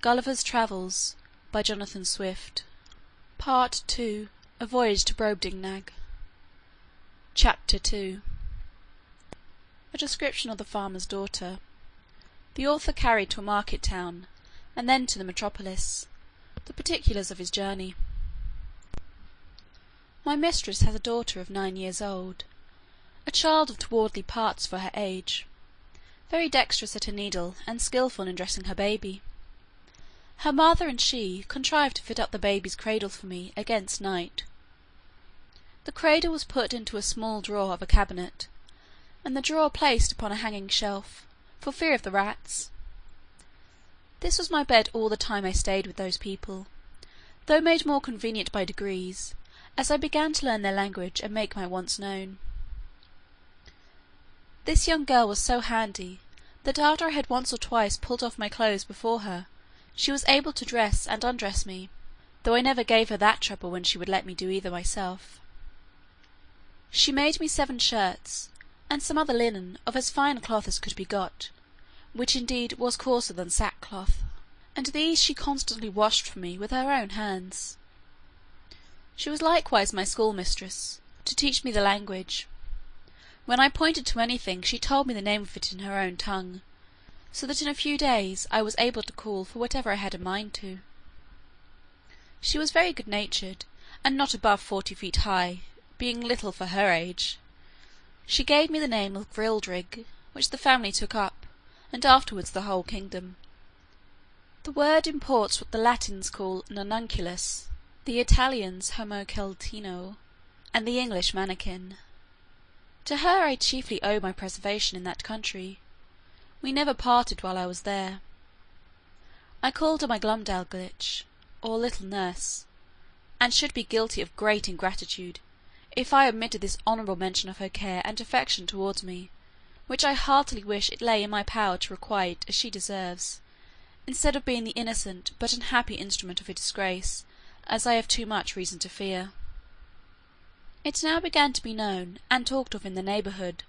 Gulliver's Travels by Jonathan Swift. Part II. A Voyage to Brobdingnag. Chapter 2. A description of the farmer's daughter. The author carried to a market town, and then to the metropolis. The particulars of his journey. My mistress has a daughter of 9 years old, a child of towardly parts for her age, very dexterous at her needle, and skilful in dressing her baby. Her mother and she contrived to fit up the baby's cradle for me against night. The cradle was put into a small drawer of a cabinet, and the drawer placed upon a hanging shelf, for fear of the rats. This was my bed all the time I stayed with those people, though made more convenient by degrees, as I began to learn their language and make my wants known. This young girl was so handy, that after I had once or twice pulled off my clothes before her, she was able to dress and undress me, though I never gave her that trouble when she would let me do either myself. She made me 7 shirts, and some other linen of as fine cloth as could be got, which indeed was coarser than sackcloth, and these she constantly washed for me with her own hands. She was likewise my schoolmistress, to teach me the language. When I pointed to anything, she told me the name of it in her own tongue, so that in a few days I was able to call for whatever I had a mind to. She was very good-natured, and not above 40 feet high, being little for her age. She gave me the name of Grildrig, which the family took up, and afterwards the whole kingdom. The word imports what the Latins call nonunculus, the Italians homoceltino, and the English manikin. To her I chiefly owe my preservation in that country. We never parted while I was there. I called her my Glumdalclitch, or little nurse, and should be guilty of great ingratitude, if I omitted this honourable mention of her care and affection towards me, which I heartily wish it lay in my power to requite as she deserves, instead of being the innocent but unhappy instrument of her disgrace, as I have too much reason to fear. It now began to be known, and talked of in the neighbourhood,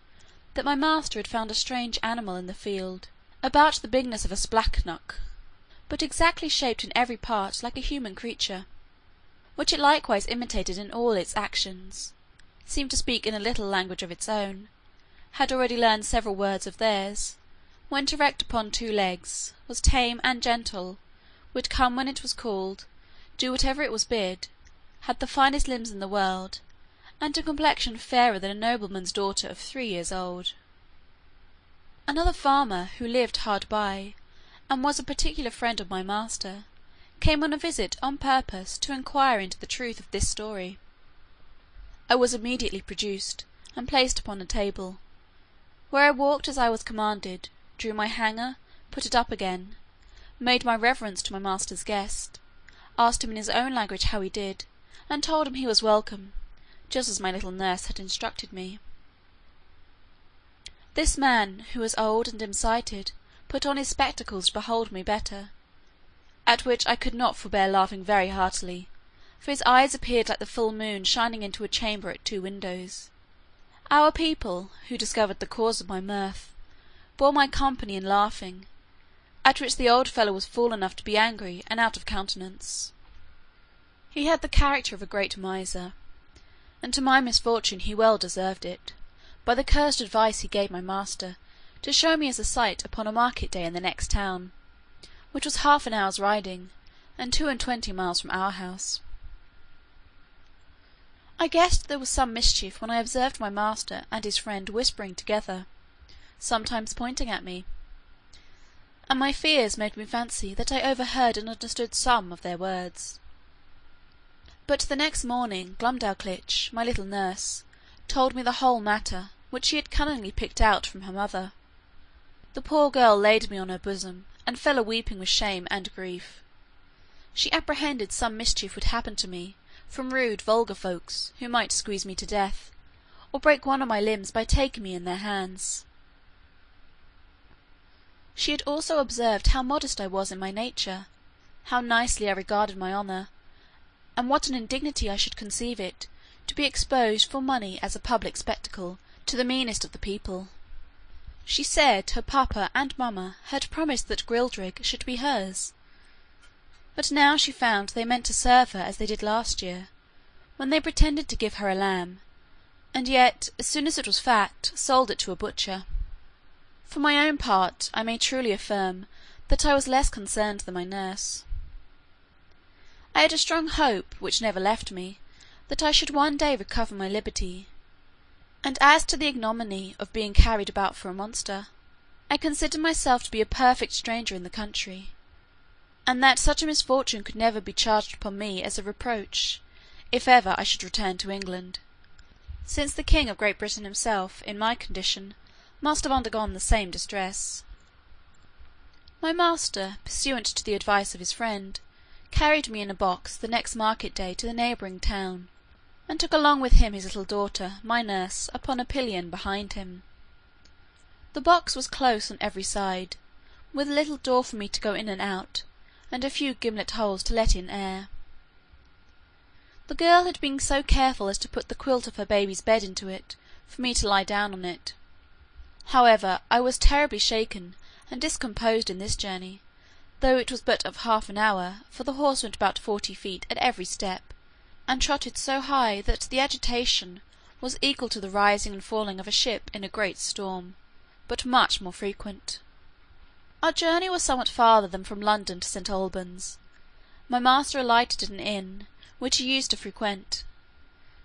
that my master had found a strange animal in the field, about the bigness of a splachnock, but exactly shaped in every part like a human creature, which it likewise imitated in all its actions, seemed to speak in a little language of its own, had already learned several words of theirs, went erect upon 2 legs, was tame and gentle, would come when it was called, do whatever it was bid, had the finest limbs in the world, and a complexion fairer than a nobleman's daughter of 3 years old. Another farmer, who lived hard by, and was a particular friend of my master, came on a visit on purpose to inquire into the truth of this story. I was immediately produced, and placed upon a table, where I walked as I was commanded, drew my hanger, put it up again, made my reverence to my master's guest, asked him in his own language how he did, and told him he was welcome, just as my little nurse had instructed me. This man, who was old and dim-sighted, put on his spectacles to behold me better, at which I could not forbear laughing very heartily, for his eyes appeared like the full moon shining into a chamber at 2 windows. Our people, who discovered the cause of my mirth, bore my company in laughing, at which the old fellow was fool enough to be angry and out of countenance. He had the character of a great miser, and to my misfortune he well deserved it, by the cursed advice he gave my master, to show me as a sight upon a market day in the next town, which was half an hour's riding, and 22 miles from our house. I guessed there was some mischief when I observed my master and his friend whispering together, sometimes pointing at me, and my fears made me fancy that I overheard and understood some of their words. But the next morning Glumdalclitch, my little nurse, told me the whole matter, which she had cunningly picked out from her mother. The poor girl laid me on her bosom, and fell a-weeping with shame and grief. She apprehended some mischief would happen to me, from rude vulgar folks, who might squeeze me to death, or break one of my limbs by taking me in their hands. She had also observed how modest I was in my nature, how nicely I regarded my honour, and what an indignity I should conceive it, to be exposed for money as a public spectacle to the meanest of the people. She said her papa and mamma had promised that Grildrig should be hers, But now she found they meant to serve her as they did last year, when they pretended to give her a lamb, and yet, as soon as it was fat, sold it to a butcher. For my own part, I may truly affirm that I was less concerned than my nurse. I had a strong hope, which never left me, that I should one day recover my liberty; and as to the ignominy of being carried about for a monster, I considered myself to be a perfect stranger in the country, and that such a misfortune could never be charged upon me as a reproach, if ever I should return to England, since the king of Great Britain himself, in my condition, must have undergone the same distress. My master, pursuant to the advice of his friend, carried me in a box the next market day to the neighbouring town, and took along with him his little daughter, my nurse, upon a pillion behind him. The box was close on every side, with a little door for me to go in and out, and a few gimlet holes to let in air. The girl had been so careful as to put the quilt of her baby's bed into it, for me to lie down on it. However, I was terribly shaken and discomposed in this journey, though it was but of half an hour, for the horse went about 40 feet at every step, and trotted so high that the agitation was equal to the rising and falling of a ship in a great storm, but much more frequent. Our journey was somewhat farther than from London to St. Albans. My master alighted at an inn, which he used to frequent,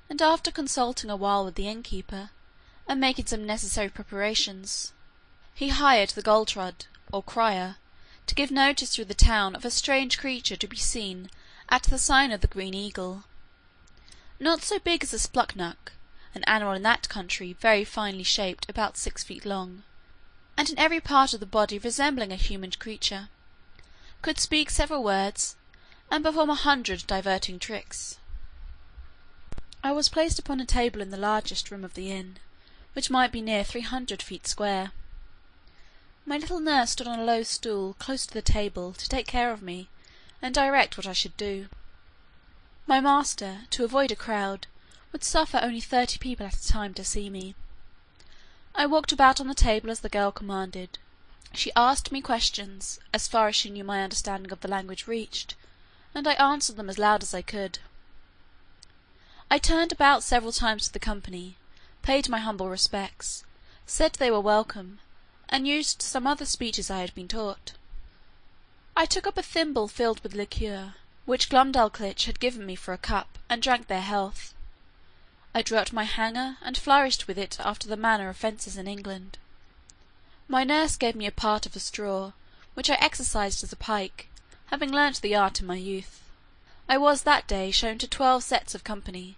and after consulting a while with the innkeeper, and making some necessary preparations, he hired the goltrud, or crier, to give notice through the town of a strange creature to be seen at the sign of the Green Eagle, not so big as a spluknuck, an animal in that country very finely shaped, about 6 feet long, and in every part of the body resembling a human creature, could speak several words, and perform 100 diverting tricks. I was placed upon a table in the largest room of the inn, which might be near 300 feet square. My little nurse stood on a low stool close to the table to take care of me, and direct what I should do. My master, to avoid a crowd, would suffer only 30 people at a time to see me. I walked about on the table as the girl commanded. She asked me questions, as far as she knew my understanding of the language reached, and I answered them as loud as I could. I turned about several times to the company, paid my humble respects, said they were welcome, and used some other speeches I had been taught. I took up a thimble filled with liqueur, which Glumdalclitch had given me for a cup, and drank their health. I drew out my hanger, and flourished with it after the manner of fencers in England. My nurse gave me a part of a straw, which I exercised as a pike, having learnt the art in my youth. I was that day shown to 12 sets of company,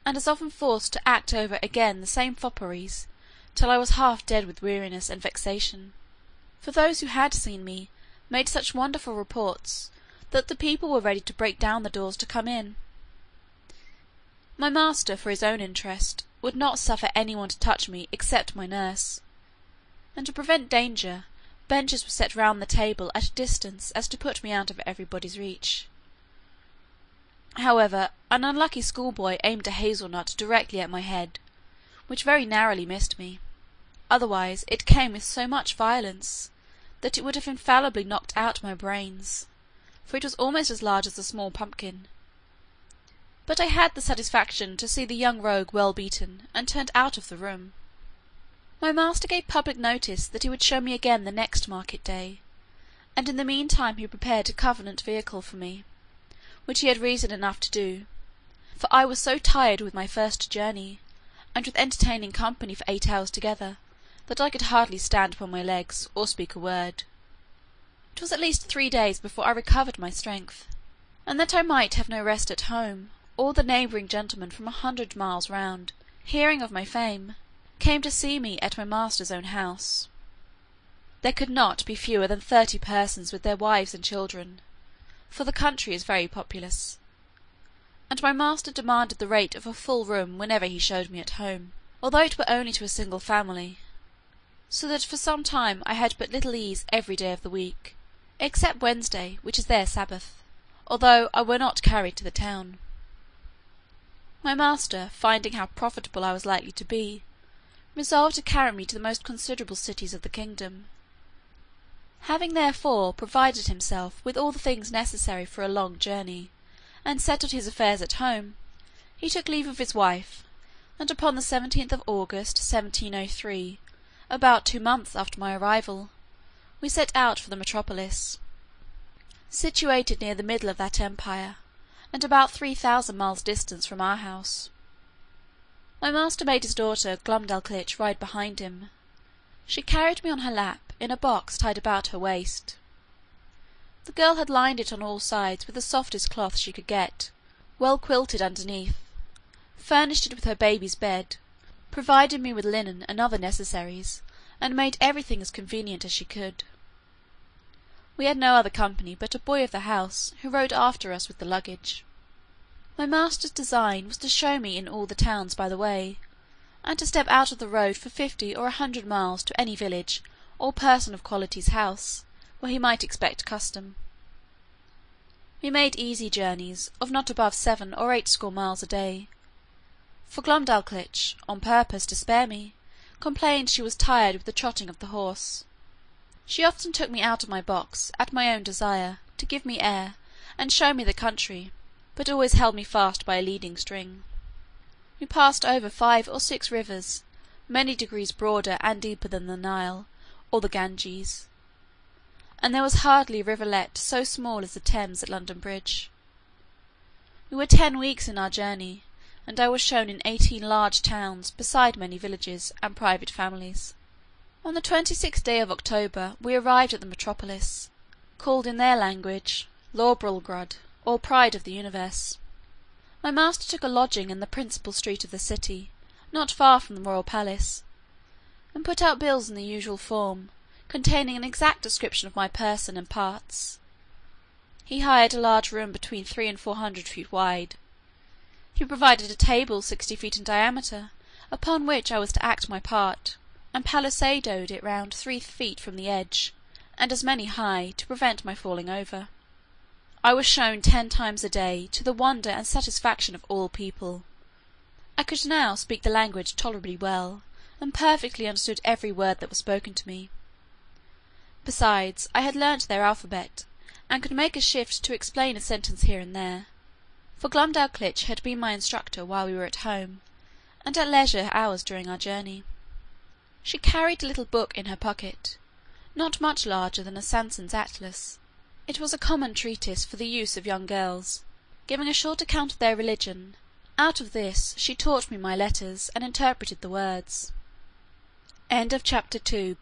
and as often forced to act over again the same fopperies, till I was half dead with weariness and vexation; for those who had seen me made such wonderful reports, that the people were ready to break down the doors to come in. My master, for his own interest, would not suffer any one to touch me except my nurse; and to prevent danger, benches were set round the table at a distance as to put me out of everybody's reach. However, an unlucky schoolboy aimed a hazel nut directly at my head, which very narrowly missed me; otherwise it came with so much violence, that it would have infallibly knocked out my brains, for it was almost as large as a small pumpkin. But I had the satisfaction to see the young rogue well beaten, and turned out of the room. My master gave public notice that he would show me again the next market day, and in the mean time he prepared a convenient vehicle for me, which he had reason enough to do, for I was so tired with my first journey, and with entertaining company for 8 hours together, that I could hardly stand upon my legs, or speak a word. It was at least 3 days before I recovered my strength, and that I might have no rest at home, all the neighbouring gentlemen from 100 miles round, hearing of my fame, came to see me at my master's own house. There could not be fewer than 30 persons with their wives and children, for the country is very populous, and my master demanded the rate of a full room whenever he showed me at home, although it were only to a single family, so that for some time I had but little ease every day of the week, except Wednesday, which is their Sabbath, although I were not carried to the town. My master, finding how profitable I was likely to be, resolved to carry me to the most considerable cities of the kingdom. Having therefore provided himself with all the things necessary for a long journey, and settled his affairs at home, he took leave of his wife, and upon the 17th of August 1703, about 2 months after my arrival, we set out for the metropolis, situated near the middle of that empire, and about 3000 miles distant from our house. My master made his daughter Glumdalclitch ride behind him. She carried me on her lap, in a box tied about her waist. The girl had lined it on all sides with the softest cloth she could get, well quilted underneath, furnished it with her baby's bed, provided me with linen and other necessaries, and made everything as convenient as she could. We had no other company but a boy of the house, who rode after us with the luggage. My master's design was to show me in all the towns by the way, and to step out of the road for 50 or 100 miles to any village or person of quality's house, where he might expect custom. We made easy journeys, of not above 7 or 8 score miles a day; for Glumdalclitch, on purpose to spare me, complained she was tired with the trotting of the horse. She often took me out of my box, at my own desire, to give me air, and show me the country, but always held me fast by a leading string. We passed over 5 or 6 rivers, many degrees broader and deeper than the Nile, or the Ganges; and there was hardly a rivulet so small as the Thames at London Bridge. We were 10 weeks in our journey, and I was shown in 18 large towns, beside many villages, and private families. On the 26th day of October we arrived at the metropolis, called in their language Lorbrulgrud, or Pride of the Universe. My master took a lodging in the principal street of the city, not far from the royal palace, and put out bills in the usual form, containing an exact description of my person and parts. He hired a large room between 300 and 400 feet wide. He provided a table 60 feet in diameter, upon which I was to act my part, and palisadoed it round 3 feet from the edge, and as many high, to prevent my falling over. I was shown 10 times a day, to the wonder and satisfaction of all people. I could now speak the language tolerably well, and perfectly understood every word that was spoken to me. Besides, I had learnt their alphabet, and could make a shift to explain a sentence here and there; for Glumdalclitch had been my instructor while we were at home, and at leisure hours during our journey. She carried a little book in her pocket, not much larger than a Sanson's Atlas. It was a common treatise for the use of young girls, giving a short account of their religion. Out of this she taught me my letters, and interpreted the words. Chapter 2